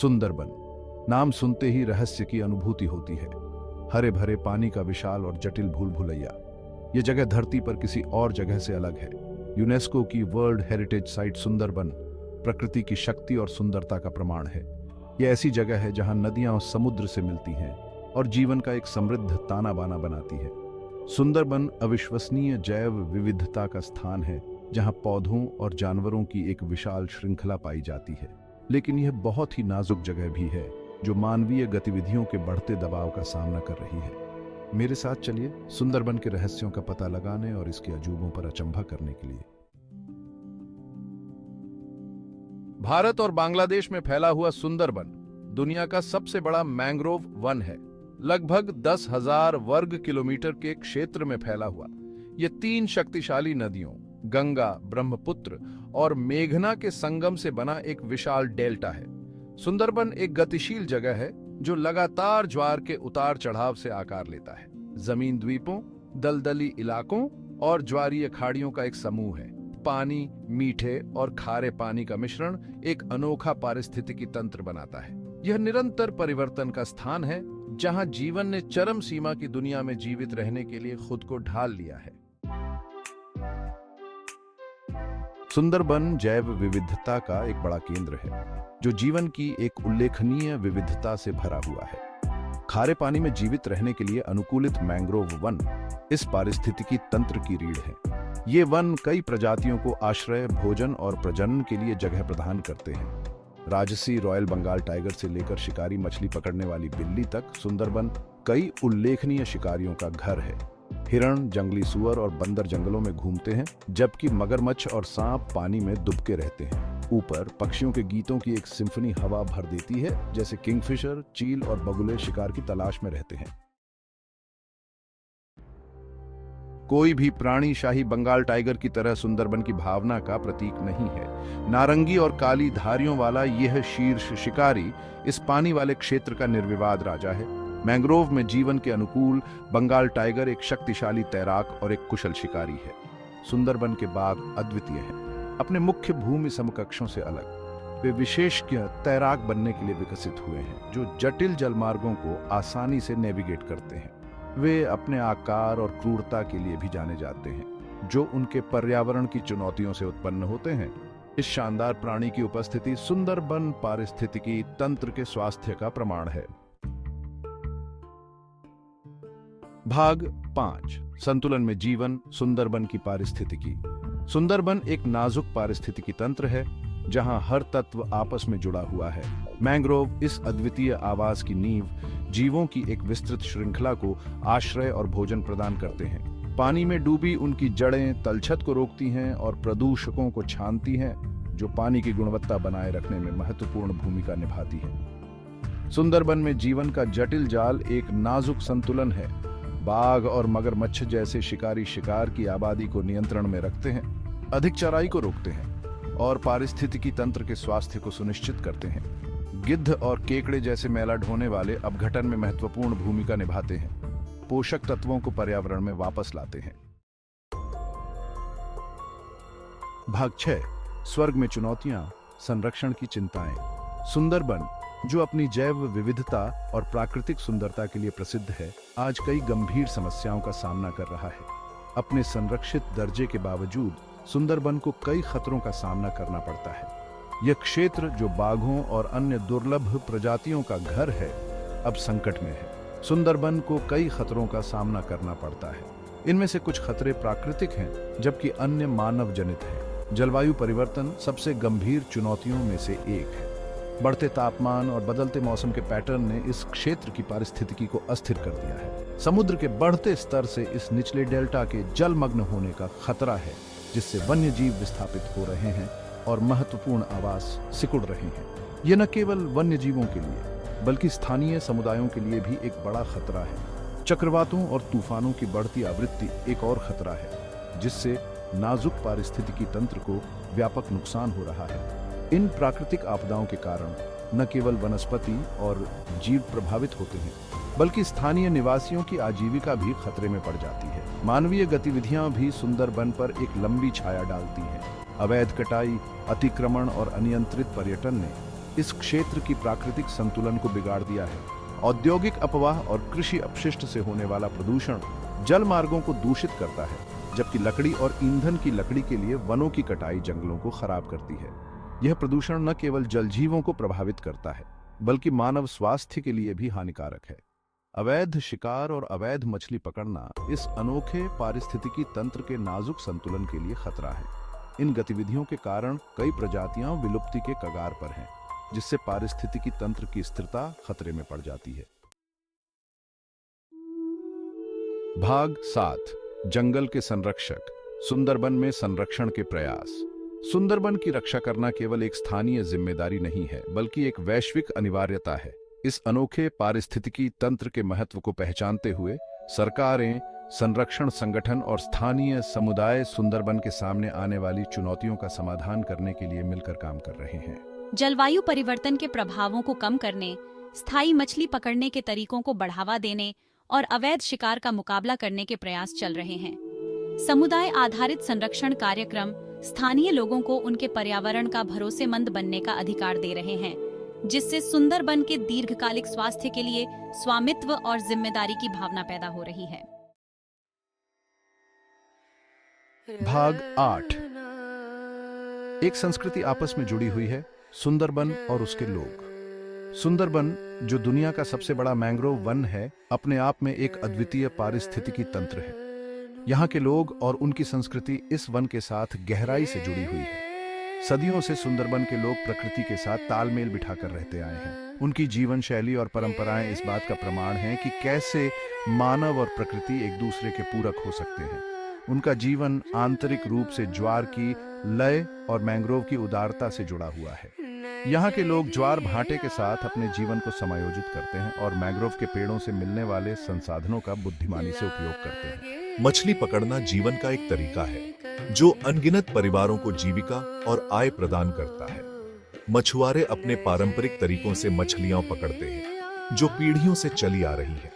सुंदरबन नाम सुनते ही रहस्य की अनुभूति होती है। हरे भरे पानी का विशाल और जटिल भूल भुलैया। यह जगह धरती पर किसी और जगह से अलग है। यूनेस्को की वर्ल्ड हेरिटेज साइट सुंदरबन प्रकृति की शक्ति और सुंदरता का प्रमाण है। यह ऐसी जगह है जहां नदियां और समुद्र से मिलती हैं और जीवन का एक समृद्ध ताना बाना बनाती है। सुंदरबन अविश्वसनीय जैव विविधता का स्थान है, जहां पौधों और जानवरों की एक विशाल श्रृंखला पाई जाती है। लेकिन यह बहुत ही नाजुक जगह भी है, जो मानवीय गतिविधियों के बढ़ते दबाव का सामना कर रही है। मेरे साथ चलिए सुंदरबन के रहस्यों का पता लगाने और इसके अजूबों पर अचंभा करने के लिए। भारत और बांग्लादेश में फैला हुआ सुंदरबन दुनिया का सबसे बड़ा मैंग्रोव वन है। लगभग 10,000 वर्ग किलोमीटर के क्षेत्र में फैला हुआ ये 3 शक्तिशाली नदियों गंगा, ब्रह्मपुत्र और मेघना के संगम से बना एक विशाल डेल्टा है। सुंदरबन एक गतिशील जगह है जो लगातार ज्वार के उतार चढ़ाव से आकार लेता है। जमीन द्वीपों, दलदली इलाकों और ज्वारीय खाड़ियों का एक समूह है। पानी, मीठे और खारे पानी का मिश्रण एक अनोखा पारिस्थितिकी तंत्र बनाता है। यह निरंतर परिवर्तन का स्थान है, जहां जीवन ने चरम सीमा की दुनिया में जीवित रहने के लिए खुद को ढाल लिया है। सुंदरबन जैव विविधता का एक बड़ा केंद्र है, जो जीवन की एक उल्लेखनीय विविधता से भरा हुआ है। खारे पानी में जीवित रहने के लिए अनुकूलित मैंग्रोव वन इस पारिस्थितिकी तंत्र की रीढ़ है। ये वन कई प्रजातियों को आश्रय, भोजन और प्रजनन के लिए जगह प्रदान करते हैं। राजसी रॉयल बंगाल टाइगर से लेकर शिकारी मछली पकड़ने वाली बिल्ली तक, सुंदरबन कई उल्लेखनीय शिकारियों का घर है। हिरण, जंगली सुअर और बंदर जंगलों में घूमते हैं, जबकि मगरमच्छ और सांप पानी में दुबके रहते हैं। ऊपर पक्षियों के गीतों की एक सिम्फनी हवा भर देती है, जैसे किंगफिशर, चील और बगुले शिकार की तलाश में रहते हैं। कोई भी प्राणी शाही बंगाल टाइगर की तरह सुंदरबन की भावना का प्रतीक नहीं है। नारंगी और काली धारियों वाला यह शीर्ष शिकारी इस पानी वाले क्षेत्र का निर्विवाद राजा है। मैंग्रोव में जीवन के अनुकूल बंगाल टाइगर एक शक्तिशाली तैराक और एक कुशल शिकारी है। सुंदरबन के बाघ अद्वितीय हैं। अपने मुख्य भूमि समकक्षों से अलग, वे विशेषज्ञ तैराक बनने के लिए विकसित हुए हैं, जो जटिल जलमार्गों को आसानी से नेविगेट करते हैं। वे अपने आकार और क्रूरता के लिए भी जाने जाते हैं, जो उनके पर्यावरण की चुनौतियों से उत्पन्न होते हैं। इस शानदार प्राणी की उपस्थिति सुंदरबन पारिस्थितिकी तंत्र के स्वास्थ्य का प्रमाण है। भाग 5, संतुलन में जीवन, सुंदरबन की पारिस्थितिकी। सुंदरबन एक नाजुक पारिस्थितिकी तंत्र है, जहां हर तत्व आपस में जुड़ा हुआ है। मैंग्रोव इस अद्वितीय आवास की नींव जीवों की एक विस्तृत श्रृंखला को आश्रय और भोजन प्रदान करते हैं। पानी में डूबी उनकी जड़ें तलछट को रोकती हैं और प्रदूषकों को छानती हैं, जो पानी की गुणवत्ता बनाए रखने में महत्वपूर्ण भूमिका निभाती है। सुंदरबन में जीवन का जटिल जाल एक नाजुक संतुलन है। बाघ और मगरमच्छ जैसे शिकारी शिकार की आबादी को नियंत्रण में रखते हैं, अधिक चराई को रोकते हैं और पारिस्थितिकी तंत्र के स्वास्थ्य को सुनिश्चित करते हैं। गिद्ध और केकड़े जैसे मैला ढोने वाले अपघटन में महत्वपूर्ण भूमिका निभाते हैं, पोषक तत्वों को पर्यावरण में वापस लाते हैं। भाग 6, स्वर्ग में चुनौतियां, संरक्षण की चिंताएं। सुंदरबन, जो अपनी जैव विविधता और प्राकृतिक सुंदरता के लिए प्रसिद्ध है, आज कई गंभीर समस्याओं का सामना कर रहा है। अपने संरक्षित दर्जे के बावजूद सुंदरबन को कई खतरों का सामना करना पड़ता है। यह क्षेत्र, जो बाघों और अन्य दुर्लभ प्रजातियों का घर है, अब संकट में है। सुंदरबन को कई खतरों का सामना करना पड़ता है। इनमें से कुछ खतरे प्राकृतिक हैं, जबकि अन्य मानव जनित हैं। जलवायु परिवर्तन सबसे गंभीर चुनौतियों में से एक है। बढ़ते तापमान और बदलते मौसम के पैटर्न ने इस क्षेत्र की पारिस्थितिकी को अस्थिर कर दिया है। समुद्र के बढ़ते स्तर से इस निचले डेल्टा के जलमग्न होने का खतरा है, जिससे वन्य जीव विस्थापित हो रहे हैं और महत्वपूर्ण आवास सिकुड़ रहे हैं। यह न केवल वन्य जीवों के लिए, बल्कि स्थानीय समुदायों के लिए भी एक बड़ा खतरा है। चक्रवातों और तूफानों की बढ़ती आवृत्ति एक और खतरा है, जिससे नाजुक पारिस्थितिकी तंत्र को व्यापक नुकसान हो रहा है। इन प्राकृतिक आपदाओं के कारण न केवल वनस्पति और जीव प्रभावित होते हैं, बल्कि स्थानीय निवासियों की आजीविका भी खतरे में पड़ जाती है। मानवीय गतिविधियां भी सुंदरबन पर एक लंबी छाया डालती हैं। अवैध कटाई, अतिक्रमण और अनियंत्रित पर्यटन ने इस क्षेत्र की प्राकृतिक संतुलन को बिगाड़ दिया है। औद्योगिक अपवाह और कृषि अपशिष्ट से होने वाला प्रदूषण जल मार्गों को दूषित करता है, जबकि लकड़ी और ईंधन की लकड़ी के लिए वनों की कटाई जंगलों को खराब करती है। यह प्रदूषण न केवल जलजीवों को प्रभावित करता है, बल्कि मानव स्वास्थ्य के लिए भी हानिकारक है। अवैध शिकार और अवैध मछली पकड़ना इस अनोखे पारिस्थितिकी तंत्र के नाजुक संतुलन के लिए खतरा है। इन गतिविधियों के कारण कई प्रजातियां विलुप्ति के कगार पर हैं, जिससे पारिस्थितिकी तंत्र की स्थिरता खतरे में पड़ जाती है। भाग 7, जंगल के संरक्षक, सुंदरबन में संरक्षण के प्रयास। सुंदरबन की रक्षा करना केवल एक स्थानीय जिम्मेदारी नहीं है, बल्कि एक वैश्विक अनिवार्यता है। इस अनोखे पारिस्थितिकी तंत्र के महत्व को पहचानते हुए सरकारें, संरक्षण संगठन और स्थानीय समुदाय सुंदरबन के सामने आने वाली चुनौतियों का समाधान करने के लिए मिलकर काम कर रहे हैं। जलवायु परिवर्तन के प्रभावों को कम करने, स्थायी मछली पकड़ने के तरीकों को बढ़ावा देने और अवैध शिकार का मुकाबला करने के प्रयास चल रहे हैं। समुदाय आधारित संरक्षण कार्यक्रम स्थानीय लोगों को उनके पर्यावरण का भरोसेमंद बनने का अधिकार दे रहे हैं, जिससे सुंदरबन के दीर्घकालिक स्वास्थ्य के लिए स्वामित्व और जिम्मेदारी की भावना पैदा हो रही है। भाग 8, एक संस्कृति आपस में जुड़ी हुई है, सुंदरबन और उसके लोग। सुंदरबन, जो दुनिया का सबसे बड़ा मैंग्रोव वन है, अपने आप में एक अद्वितीय पारिस्थितिकी तंत्र है। यहाँ के लोग और उनकी संस्कृति इस वन के साथ गहराई से जुड़ी हुई है। सदियों से सुंदरबन के लोग प्रकृति के साथ तालमेल बिठाकर रहते आए हैं। उनकी जीवन शैली और परंपराएं इस बात का प्रमाण हैं कि कैसे मानव और प्रकृति एक दूसरे के पूरक हो सकते हैं। उनका जीवन आंतरिक रूप से ज्वार की लय और मैंग्रोव की उदारता से जुड़ा हुआ है। यहाँ के लोग ज्वार भाटे के साथ अपने जीवन को समायोजित करते हैं और मैंग्रोव के पेड़ों से मिलने वाले संसाधनों का बुद्धिमानी से उपयोग करते हैं। मछली पकड़ना जीवन का एक तरीका है, जो अनगिनत परिवारों को जीविका और आय प्रदान करता है। मछुआरे अपने पारंपरिक तरीकों से मछलियां पकड़ते हैं, जो पीढ़ियों से चली आ रही है।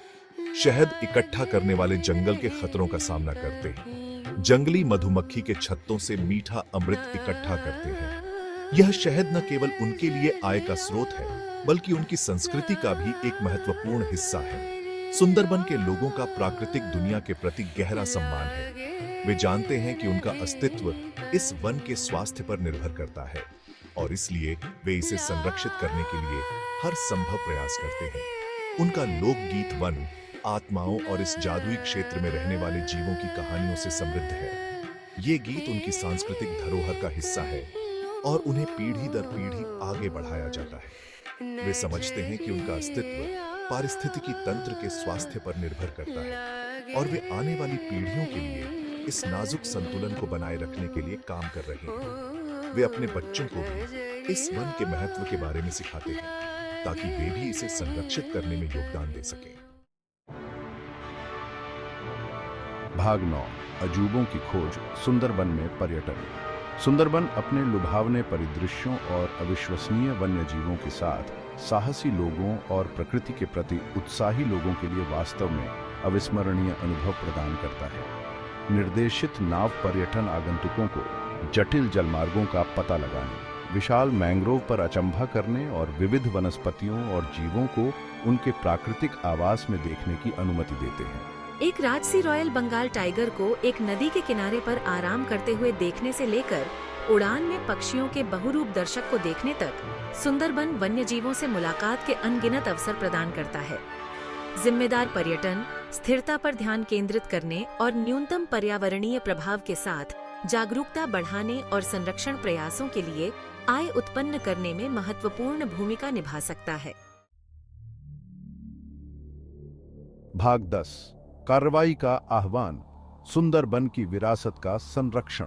शहद इकट्ठा करने वाले जंगल के खतरों का सामना करते हैं। जंगली मधुमक्खी के छत्तों से मीठा अमृत इकट्ठा करते हैं। यह शहद न केवल उनके लिए आय का स्रोत है, बल्कि उनकी संस्कृति का भी एक महत्वपूर्ण हिस्सा है। सुंदरबन के लोगों का प्राकृतिक दुनिया के प्रति गहरा सम्मान है। वे जानते हैं कि उनका अस्तित्व इस वन के स्वास्थ्य पर निर्भर करता है और इसलिए वे इसे संरक्षित करने के लिए हर संभव प्रयास करते हैं। उनका लोकगीत वन आत्माओं और इस जादुई क्षेत्र में रहने वाले जीवों की कहानियों से समृद्ध है। ये गीत उनकी सांस्कृतिक धरोहर का हिस्सा है और उन्हें पीढ़ी दर पीढ़ी आगे बढ़ाया जाता है। वे समझते हैं कि उनका अस्तित्व पारिस्थितिकी तंत्र के स्वास्थ्य पर निर्भर करता है और वे आने वाली पीढ़ियों के लिए इस नाजुक संतुलन को बनाए रखने के लिए काम कर रहे हैं। वे अपने बच्चों को भी इस वन के महत्व के बारे में सिखाते हैं, ताकि वे भी इसे संरक्षित करने में योगदान दे सकें। भाग 9, अजूबों की खोज, सुंदरबन में पर्यटन। सुंदरबन अपने लुभावने परिदृश्यों और अविश्वसनीय वन्य जीवों के साथ साहसी लोगों और प्रकृति के प्रति उत्साही लोगों के लिए वास्तव में अविस्मरणीय अनुभव प्रदान करता है। निर्देशित नाव पर्यटन आगंतुकों को जटिल जलमार्गों का पता लगाने, विशाल मैंग्रोव पर अचंभा करने और विविध वनस्पतियों और जीवों को उनके प्राकृतिक आवास में देखने की अनुमति देते हैं। एक राजसी रॉयल बंगाल टाइगर को एक नदी के किनारे पर आराम करते हुए देखने से लेकर उड़ान में पक्षियों के बहुरूप दर्शक को देखने तक, सुंदरबन वन्य जीवों से मुलाकात के अनगिनत अवसर प्रदान करता है। जिम्मेदार पर्यटन, स्थिरता पर ध्यान केंद्रित करने और न्यूनतम पर्यावरणीय प्रभाव के साथ जागरूकता बढ़ाने और संरक्षण प्रयासों के लिए आय उत्पन्न करने में महत्वपूर्ण भूमिका निभा सकता है। भाग 10, कार्रवाई का आह्वान, सुंदरबन की विरासत का संरक्षण।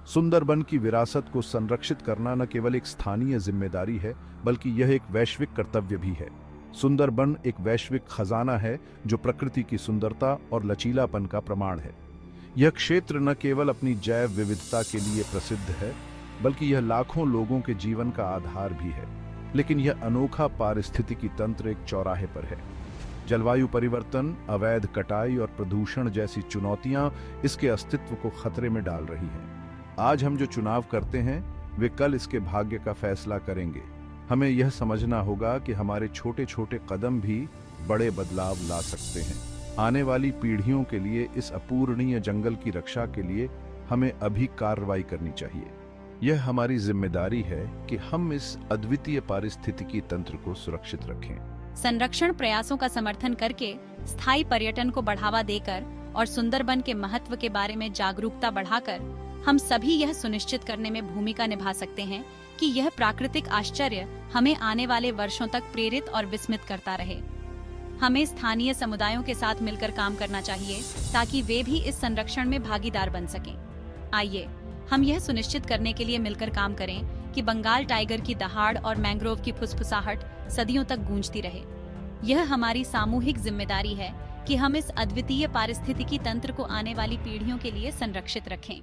सुंदरबन की विरासत को संरक्षित करना न केवल एक स्थानीय जिम्मेदारी है, बल्कि यह एक वैश्विक कर्तव्य भी है। सुंदरबन एक वैश्विक खजाना है जो प्रकृति की सुंदरता और लचीलापन का प्रमाण है। यह क्षेत्र न केवल अपनी जैव विविधता के लिए प्रसिद्ध है, बल्कि यह लाखों लोगों के जीवन का आधार भी है। लेकिन यह अनोखा पारिस्थितिकी तंत्र एक चौराहे पर है। जलवायु परिवर्तन, अवैध कटाई और प्रदूषण जैसी चुनौतियां इसके अस्तित्व को खतरे में डाल रही हैं। आज हम जो चुनाव करते हैं, वे कल इसके भाग्य का फैसला करेंगे। हमें यह समझना होगा कि हमारे छोटे छोटे कदम भी बड़े बदलाव ला सकते हैं। आने वाली पीढ़ियों के लिए इस अपूरणीय जंगल की रक्षा के लिए हमें अभी कार्रवाई करनी चाहिए। यह हमारी जिम्मेदारी है कि हम इस अद्वितीय पारिस्थितिकी तंत्र को सुरक्षित रखें। संरक्षण प्रयासों का समर्थन करके स्थायी पर्यटन को बढ़ावा देकर और सुंदरबन के महत्व के बारे में जागरूकता बढ़ाकर हम सभी यह सुनिश्चित करने में भूमिका निभा सकते हैं कि यह प्राकृतिक आश्चर्य हमें आने वाले वर्षों तक प्रेरित और विस्मित करता रहे। हमें स्थानीय समुदायों के साथ मिलकर काम करना चाहिए ताकि वे भी इस संरक्षण में भागीदार बन सकें। आइए हम यह सुनिश्चित करने के लिए मिलकर काम करें कि बंगाल टाइगर की दहाड़ और मैंग्रोव की फुसफुसाहट सदियों तक गूंजती रहे। यह हमारी सामूहिक जिम्मेदारी है कि हम इस अद्वितीय पारिस्थितिकी तंत्र को आने वाली पीढ़ियों के लिए संरक्षित रखें।